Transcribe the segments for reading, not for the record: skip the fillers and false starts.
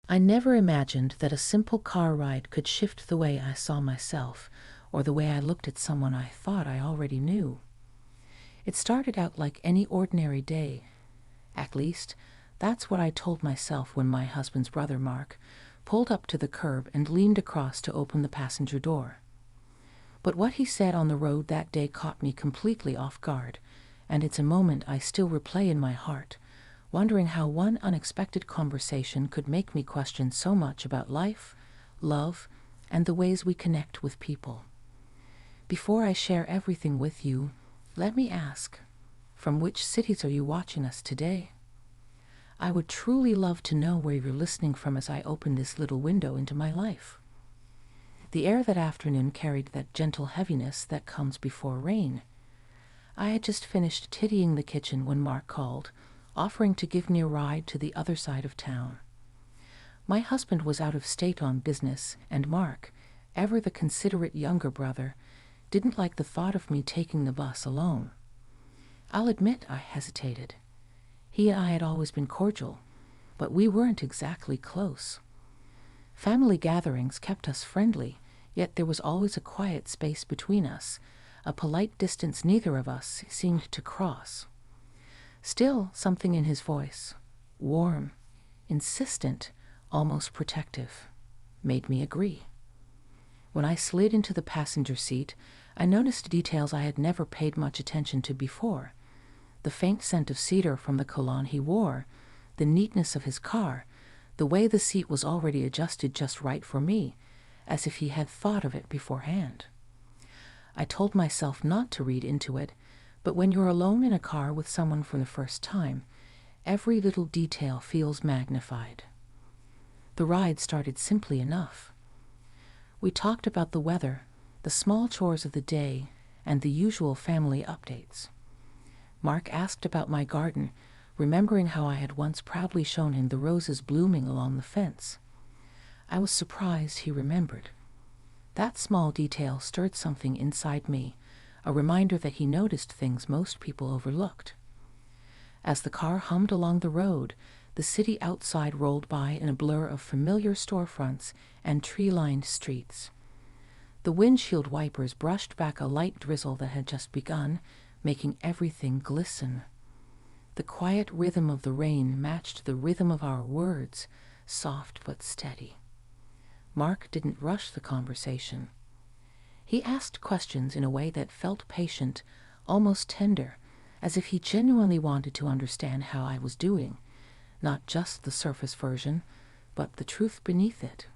I never imagined that a simple car ride could shift the way I saw myself, or the way I looked at someone I thought I already knew. It started out like any ordinary day. At least, that's what I told myself when my husband's brother, Mark, pulled up to the curb and leaned across to open the passenger door. But what he said on the road that day caught me completely off guard, and it's a moment I still replay in my heart, wondering how one unexpected conversation could make me question so much about life, love, and the ways we connect with people. Before I share everything with you, let me ask, from which cities are you watching us today? I would truly love to know where you're listening from as I open this little window into my life. The air that afternoon carried that gentle heaviness that comes before rain. I had just finished tidying the kitchen when Mark called, offering to give me a ride to the other side of town. My husband was out of state on business, and Mark, ever the considerate younger brother, didn't like the thought of me taking the bus alone. I'll admit I hesitated. He and I had always been cordial, but we weren't exactly close. Family gatherings kept us friendly, yet there was always a quiet space between us, a polite distance neither of us seemed to cross. Still, something in his voice, warm, insistent, almost protective, made me agree. When I slid into the passenger seat, I noticed details I had never paid much attention to before. The faint scent of cedar from the cologne he wore, the neatness of his car, the way the seat was already adjusted just right for me, as if he had thought of it beforehand. I told myself not to read into it, but when you're alone in a car with someone for the first time, every little detail feels magnified. The ride started simply enough. We talked about the weather, the small chores of the day, and the usual family updates. Mark asked about my garden, remembering how I had once proudly shown him the roses blooming along the fence. I was surprised he remembered. That small detail stirred something inside me, a reminder that he noticed things most people overlooked. As the car hummed along the road, the city outside rolled by in a blur of familiar storefronts and tree-lined streets. The windshield wipers brushed back a light drizzle that had just begun, making everything glisten. The quiet rhythm of the rain matched the rhythm of our words, soft but steady. Mark didn't rush the conversation. He asked questions in a way that felt patient, almost tender, as if he genuinely wanted to understand how I was doing, not just the surface version, but the truth beneath it.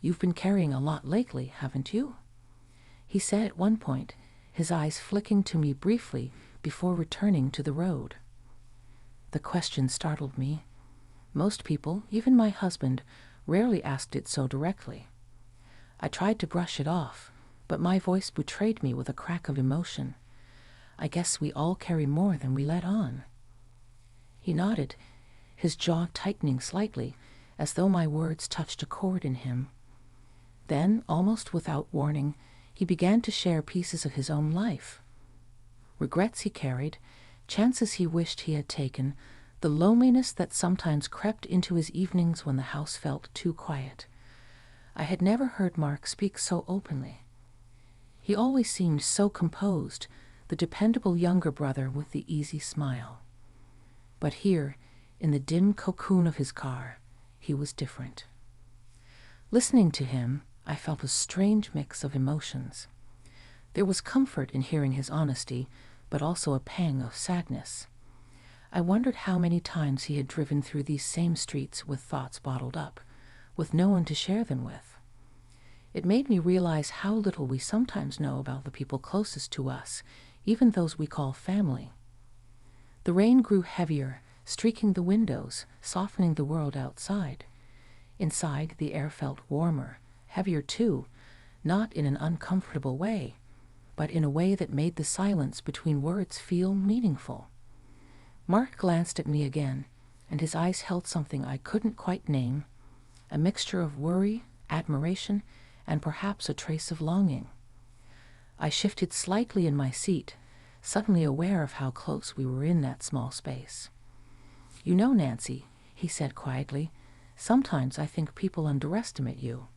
"You've been carrying a lot lately, haven't you?" he said at one point, his eyes flicking to me briefly before returning to the road. The question startled me. Most people, even my husband, rarely asked it so directly. I tried to brush it off, but my voice betrayed me with a crack of emotion. I guess we all carry more than we let on. He nodded, his jaw tightening slightly, as though my words touched a chord in him. Then, almost without warning, he began to share pieces of his own life. Regrets he carried, chances he wished he had taken, the loneliness that sometimes crept into his evenings when the house felt too quiet. I had never heard Mark speak so openly. He always seemed so composed, the dependable younger brother with the easy smile. But here, in the dim cocoon of his car, he was different. Listening to him, I felt a strange mix of emotions. There was comfort in hearing his honesty, but also a pang of sadness. I wondered how many times he had driven through these same streets with thoughts bottled up, with no one to share them with. It made me realize how little we sometimes know about the people closest to us, even those we call family. The rain grew heavier, streaking the windows, softening the world outside. Inside, the air felt warmer, heavier too, not in an uncomfortable way, but in a way that made the silence between words feel meaningful. Mark glanced at me again, and his eyes held something I couldn't quite name, a mixture of worry, admiration, and perhaps a trace of longing. I shifted slightly in my seat, suddenly aware of how close we were in that small space. "You know, Nancy," he said quietly, Sometimes I think people underestimate you.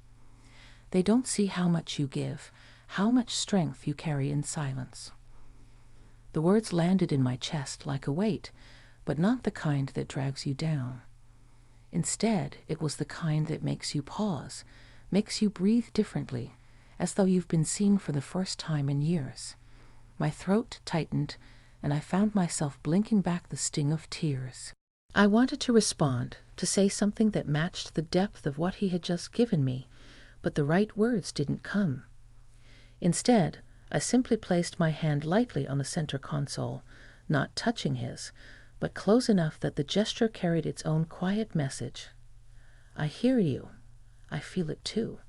They don't see how much you give, how much strength you carry in silence." The words landed in my chest like a weight, but not the kind that drags you down. Instead, it was the kind that makes you pause, makes you breathe differently, as though you've been seen for the first time in years. My throat tightened, and I found myself blinking back the sting of tears. I wanted to respond, to say something that matched the depth of what he had just given me, but the right words didn't come. Instead, I simply placed my hand lightly on the center console, not touching his, but close enough that the gesture carried its own quiet message. "I hear you. I feel it too."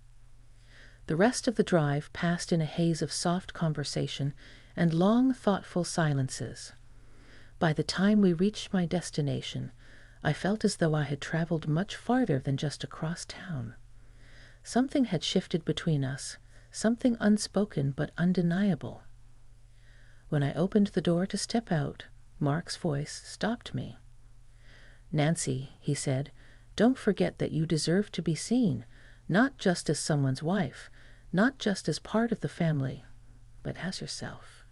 The rest of the drive passed in a haze of soft conversation and long, thoughtful silences. By the time we reached my destination, I felt as though I had traveled much farther than just across town. Something had shifted between us, something unspoken but undeniable. When I opened the door to step out, Mark's voice stopped me. "Nancy," he said, "don't forget that you deserve to be seen, not just as someone's wife, not just as part of the family, but as yourself."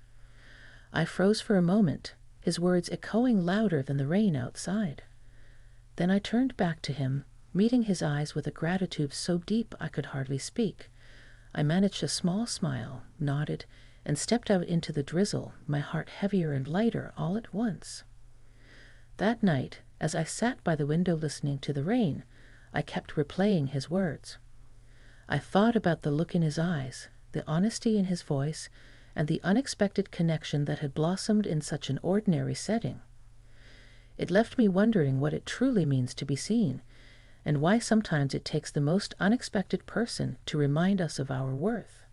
I froze for a moment, his words echoing louder than the rain outside. Then I turned back to him, meeting his eyes with a gratitude so deep I could hardly speak. I managed a small smile, nodded, and stepped out into the drizzle, my heart heavier and lighter all at once. That night, as I sat by the window listening to the rain, I kept replaying his words. I thought about the look in his eyes, the honesty in his voice, and the unexpected connection that had blossomed in such an ordinary setting. It left me wondering what it truly means to be seen, and why sometimes it takes the most unexpected person to remind us of our worth.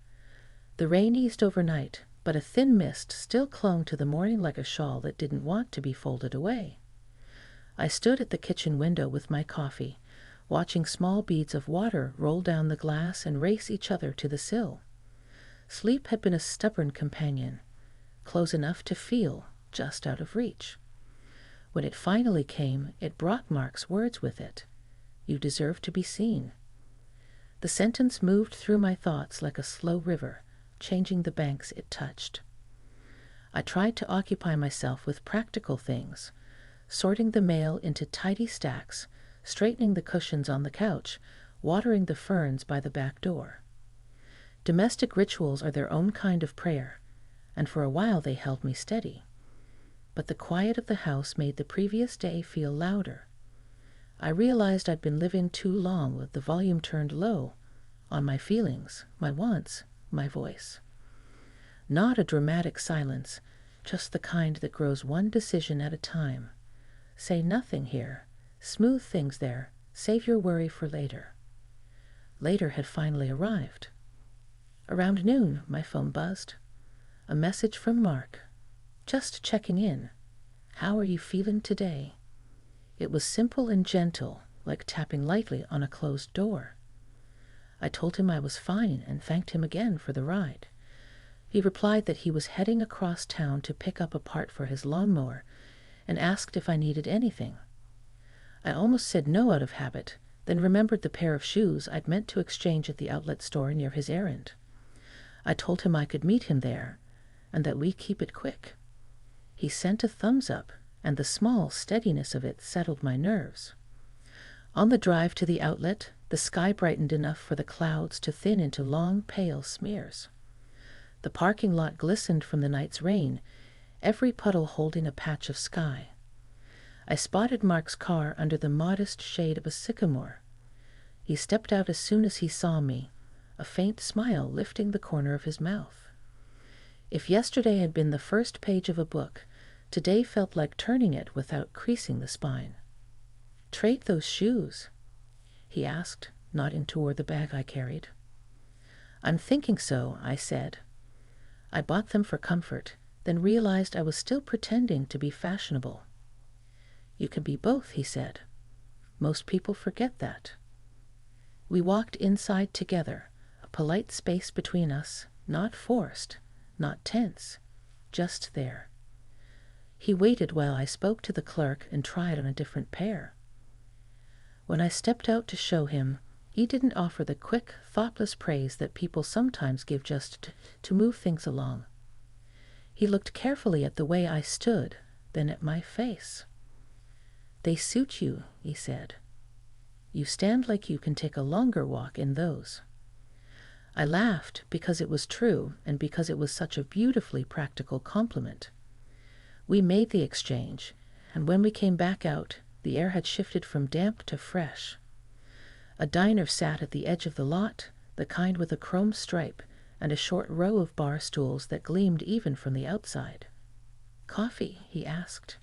The rain eased overnight, but a thin mist still clung to the morning like a shawl that didn't want to be folded away. I stood at the kitchen window with my coffee, watching small beads of water roll down the glass and race each other to the sill. Sleep had been a stubborn companion, close enough to feel, just out of reach. When it finally came, it brought Mark's words with it. "You deserve to be seen." The sentence moved through my thoughts like a slow river, changing the banks it touched. I tried to occupy myself with practical things, sorting the mail into tidy stacks, straightening the cushions on the couch, watering the ferns by the back door. Domestic rituals are their own kind of prayer, and for a while they held me steady. But the quiet of the house made the previous day feel louder. I realized I'd been living too long with the volume turned low, on my feelings, my wants, my voice. Not a dramatic silence, just the kind that grows one decision at a time. Say nothing here, smooth things there, save your worry for later. Later had finally arrived. Around noon, my phone buzzed. A message from Mark. Just checking in. "How are you feeling today?" It was simple and gentle, like tapping lightly on a closed door. I told him I was fine and thanked him again for the ride. He replied that he was heading across town to pick up a part for his lawnmower and asked if I needed anything. I almost said no out of habit, then remembered the pair of shoes I'd meant to exchange at the outlet store near his errand. I told him I could meet him there, and that we keep it quick. He sent a thumbs up, and the small steadiness of it settled my nerves. On the drive to the outlet, the sky brightened enough for the clouds to thin into long, pale smears. The parking lot glistened from the night's rain, every puddle holding a patch of sky. I spotted Mark's car under the modest shade of a sycamore. He stepped out as soon as he saw me, a faint smile lifting the corner of his mouth. If yesterday had been the first page of a book, today felt like turning it without creasing the spine. "Trade those shoes?" he asked, nodding toward the bag I carried. "I'm thinking so," I said. I bought them for comfort, then realized I was still pretending to be fashionable. "You can be both," he said. "Most people forget that." We walked inside together, a polite space between us, not forced, not tense, just there. He waited while I spoke to the clerk and tried on a different pair. When I stepped out to show him, he didn't offer the quick, thoughtless praise that people sometimes give just to move things along. He looked carefully at the way I stood, then at my face. "They suit you," he said. "You stand like you can take a longer walk in those." I laughed because it was true and because it was such a beautifully practical compliment. We made the exchange, and when we came back out, the air had shifted from damp to fresh. A diner sat at the edge of the lot, the kind with a chrome stripe and a short row of bar stools that gleamed even from the outside. "Coffee?" he asked.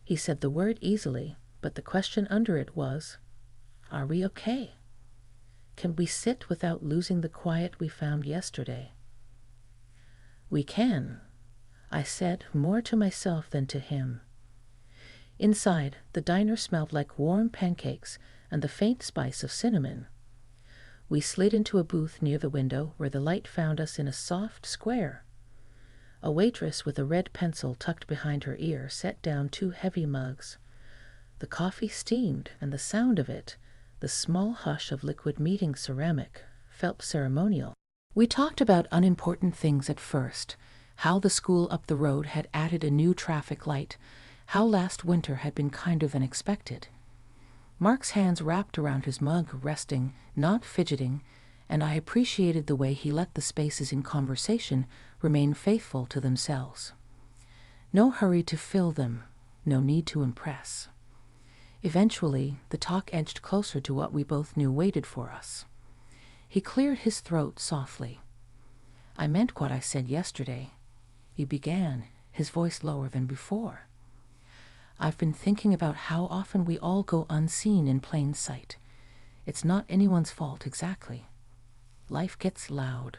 He said the word easily, but the question under it was, "Are we okay? Can we sit without losing the quiet we found yesterday?" "We can," I said, more to myself than to him. Inside, the diner smelled like warm pancakes and the faint spice of cinnamon. We slid into a booth near the window where the light found us in a soft square. A waitress with a red pencil tucked behind her ear set down 2 heavy mugs. The coffee steamed, and the sound of it, the small hush of liquid meeting ceramic, felt ceremonial. We talked about unimportant things at first, how the school up the road had added a new traffic light, how last winter had been kinder than expected. Mark's hands wrapped around his mug, resting, not fidgeting, and I appreciated the way he let the spaces in conversation remain faithful to themselves. No hurry to fill them, no need to impress. Eventually, the talk edged closer to what we both knew waited for us. He cleared his throat softly. "I meant what I said yesterday," he began, his voice lower than before. "I've been thinking about how often we all go unseen in plain sight. It's not anyone's fault exactly. Life gets loud.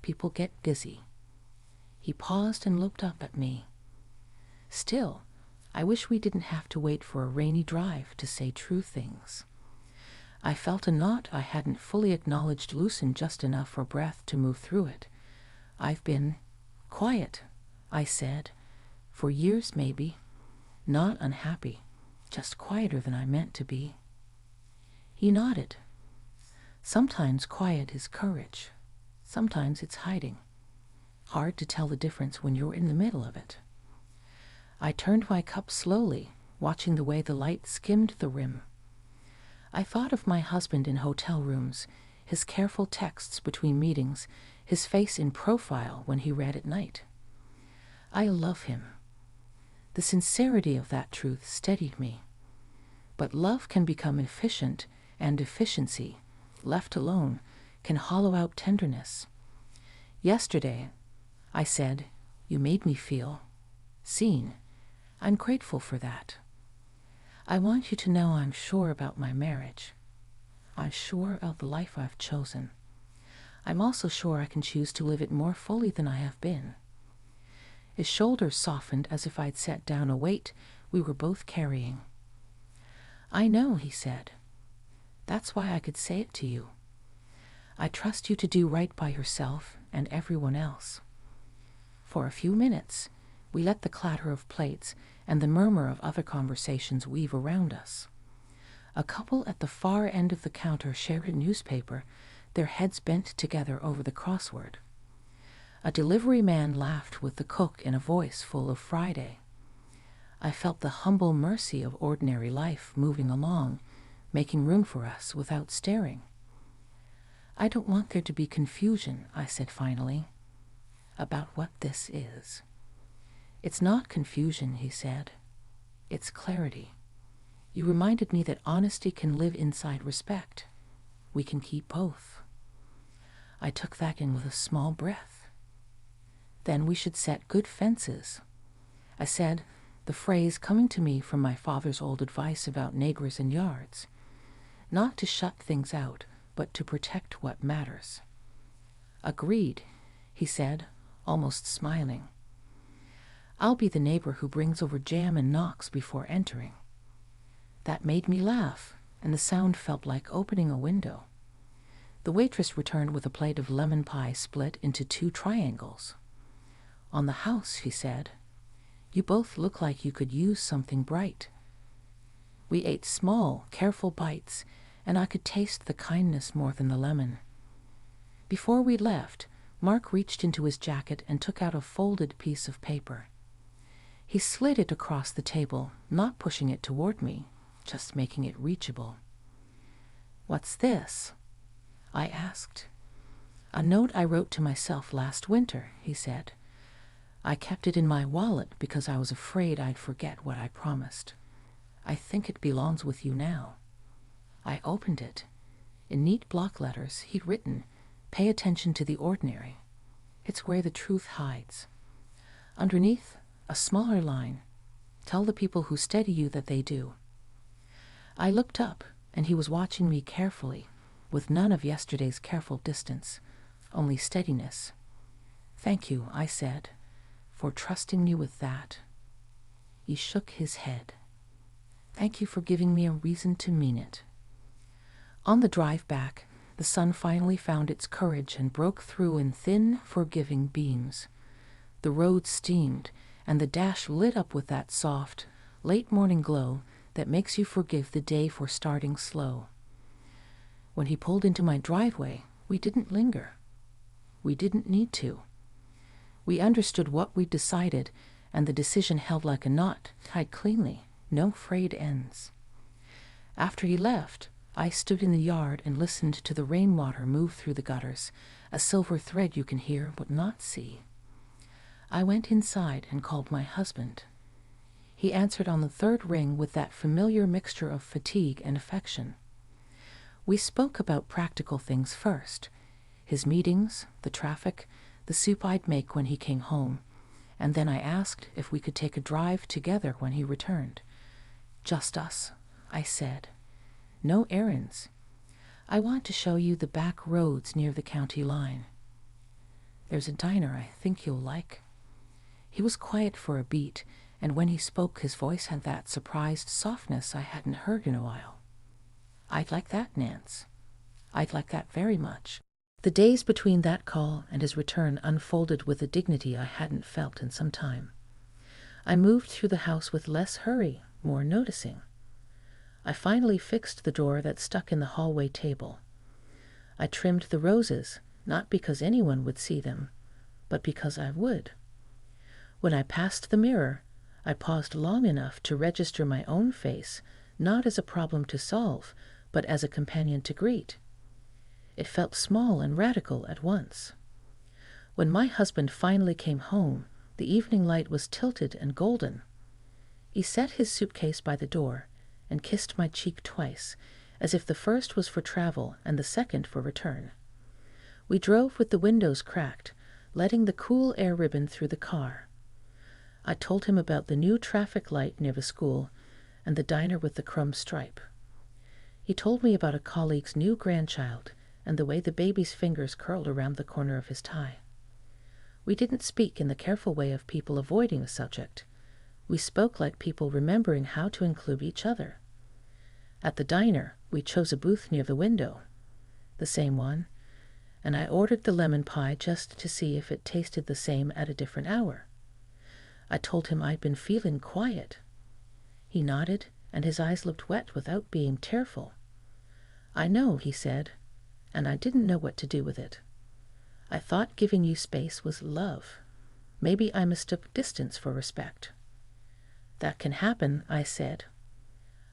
People get busy." He paused and looked up at me. "Still, I wish we didn't have to wait for a rainy drive to say true things." I felt a knot I hadn't fully acknowledged loosen just enough for breath to move through it. "I've been quiet," I said, "for years maybe. Not unhappy, just quieter than I meant to be." He nodded. "Sometimes quiet is courage. Sometimes it's hiding. Hard to tell the difference when you're in the middle of it." I turned my cup slowly, watching the way the light skimmed the rim. I thought of my husband in hotel rooms, his careful texts between meetings, his face in profile when he read at night. I love him. The sincerity of that truth steadied me. But love can become efficient, and efficiency, left alone, can hollow out tenderness. "Yesterday," I said, "you made me feel seen. I'm grateful for that. I want you to know I'm sure about my marriage. I'm sure of the life I've chosen. I'm also sure I can choose to live it more fully than I have been." His shoulders softened as if I'd set down a weight we were both carrying. "I know," he said. "That's why I could say it to you. I trust you to do right by yourself and everyone else." For a few minutes, we let the clatter of plates and the murmur of other conversations weave around us. A couple at the far end of the counter shared a newspaper, their heads bent together over the crossword. A delivery man laughed with the cook in a voice full of Friday. I felt the humble mercy of ordinary life moving along, making room for us without staring. "I don't want there to be confusion," I said finally, "about what this is." "It's not confusion," he said. "It's clarity. You reminded me that honesty can live inside respect. We can keep both." I took that in with a small breath. "Then we should set good fences," I said, the phrase coming to me from my father's old advice about neighbors and yards. Not to shut things out, but to protect what matters. "Agreed," he said, almost smiling. "I'll be the neighbor who brings over jam and knocks before entering." That made me laugh, and the sound felt like opening a window. The waitress returned with a plate of lemon pie split into 2 triangles. "On the house," he said. "You both look like you could use something bright." We ate small, careful bites, and I could taste the kindness more than the lemon. Before we left, Mark reached into his jacket and took out a folded piece of paper. He slid it across the table, not pushing it toward me, just making it reachable. "What's this?" I asked. "A note I wrote to myself last winter," he said. "I kept it in my wallet because I was afraid I'd forget what I promised. I think it belongs with you now." I opened it. In neat block letters, he'd written, "Pay attention to the ordinary. It's where the truth hides." Underneath, a smaller line, "Tell the people who steady you that they do." I looked up, and he was watching me carefully, with none of yesterday's careful distance, only steadiness. "Thank you," I said, "for trusting me with that." He shook his head. "Thank you for giving me a reason to mean it." On the drive back, the sun finally found its courage and broke through in thin, forgiving beams. The road steamed, and the dash lit up with that soft, late-morning glow that makes you forgive the day for starting slow. When he pulled into my driveway, we didn't linger. We didn't need to. We understood what we'd decided, and the decision held like a knot, tied cleanly, no frayed ends. After he left, I stood in the yard and listened to the rainwater move through the gutters, a silver thread you can hear but not see. I went inside and called my husband. He answered on the third ring with that familiar mixture of fatigue and affection. We spoke about practical things first, his meetings, the traffic, the soup I'd make when he came home, and then I asked if we could take a drive together when he returned. "Just us," I said. "No errands. I want to show you the back roads near the county line. There's a diner I think you'll like." He was quiet for a beat, and when he spoke his voice had that surprised softness I hadn't heard in a while. "I'd like that, Nance. I'd like that very much." The days between that call and his return unfolded with a dignity I hadn't felt in some time. I moved through the house with less hurry, more noticing. I finally fixed the drawer that stuck in the hallway table. I trimmed the roses, not because anyone would see them, but because I would. When I passed the mirror, I paused long enough to register my own face, not as a problem to solve, but as a companion to greet. It felt small and radical at once. When my husband finally came home, the evening light was tilted and golden. He set his suitcase by the door and kissed my cheek twice, as if the first was for travel and the second for return. We drove with the windows cracked, letting the cool air ribbon through the car. I told him about the new traffic light near the school and the diner with the crumb stripe. He told me about a colleague's new grandchild and the way the baby's fingers curled around the corner of his tie. We didn't speak in the careful way of people avoiding a subject. We spoke like people remembering how to include each other. At the diner, we chose a booth near the window, the same one, and I ordered the lemon pie just to see if it tasted the same at a different hour. I told him I'd been feeling quiet. He nodded, and his eyes looked wet without being tearful. "I know," he said, "and I didn't know what to do with it. I thought giving you space was love. Maybe I mistook distance for respect." "That can happen," I said.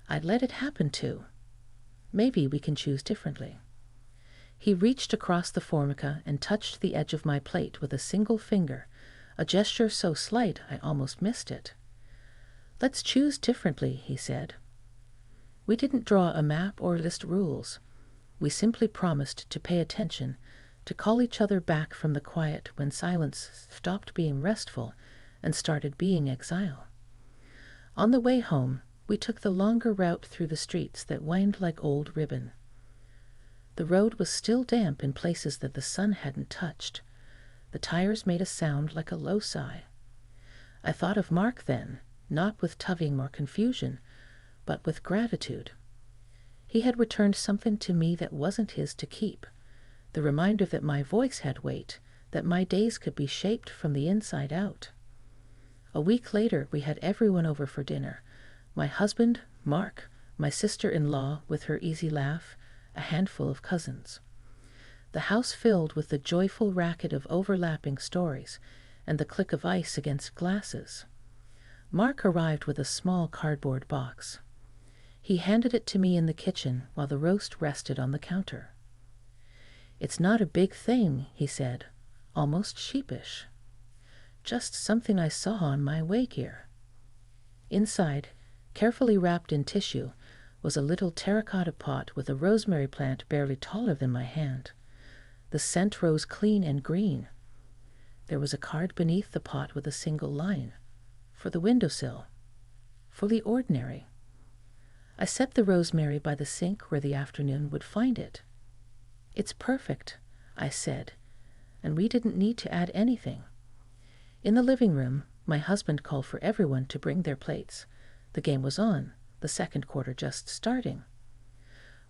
"I'd let it happen too. Maybe we can choose differently." He reached across the formica and touched the edge of my plate with a single finger, a gesture so slight I almost missed it. "Let's choose differently," he said. We didn't draw a map or list rules. We simply promised to pay attention, to call each other back from the quiet when silence stopped being restful and started being exile. On the way home, we took the longer route through the streets that wound like old ribbon. The road was still damp in places that the sun hadn't touched. The tires made a sound like a low sigh. I thought of Mark then, not with tugging or confusion, but with gratitude. He had returned something to me that wasn't his to keep, the reminder that my voice had weight, that my days could be shaped from the inside out. A week later, we had everyone over for dinner. My husband, Mark, my sister-in-law with her easy laugh, a handful of cousins. The house filled with the joyful racket of overlapping stories and the click of ice against glasses. Mark arrived with a small cardboard box. He handed it to me in the kitchen while the roast rested on the counter. "It's not a big thing," he said, almost sheepish. "Just something I saw on my way here." Inside, carefully wrapped in tissue, was a little terracotta pot with a rosemary plant barely taller than my hand. The scent rose clean and green. There was a card beneath the pot with a single line. "For the windowsill. Fully ordinary." I set the rosemary by the sink where the afternoon would find it. "It's perfect," I said, and we didn't need to add anything. In the living room, my husband called for everyone to bring their plates. The game was on, the second quarter just starting.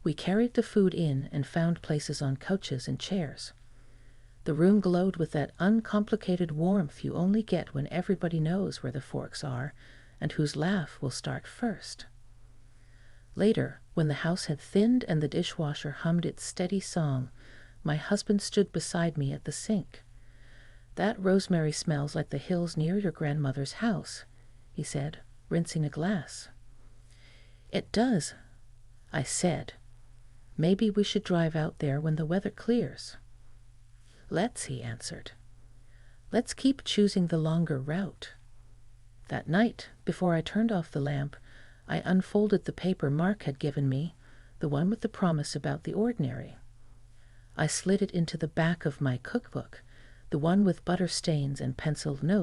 We carried the food in and found places on couches and chairs. The room glowed with that uncomplicated warmth you only get when everybody knows where the forks are and whose laugh will start first. Later, when the house had thinned and the dishwasher hummed its steady song, my husband stood beside me at the sink. "That rosemary smells like the hills near your grandmother's house," he said, rinsing a glass. "It does," I said. "Maybe we should drive out there when the weather clears." "Let's," he answered. "Let's keep choosing the longer route." That night, before I turned off the lamp, I unfolded the paper Mark had given me, the one with the promise about the ordinary. I slid it into the back of my cookbook, the one with butter stains and penciled notes.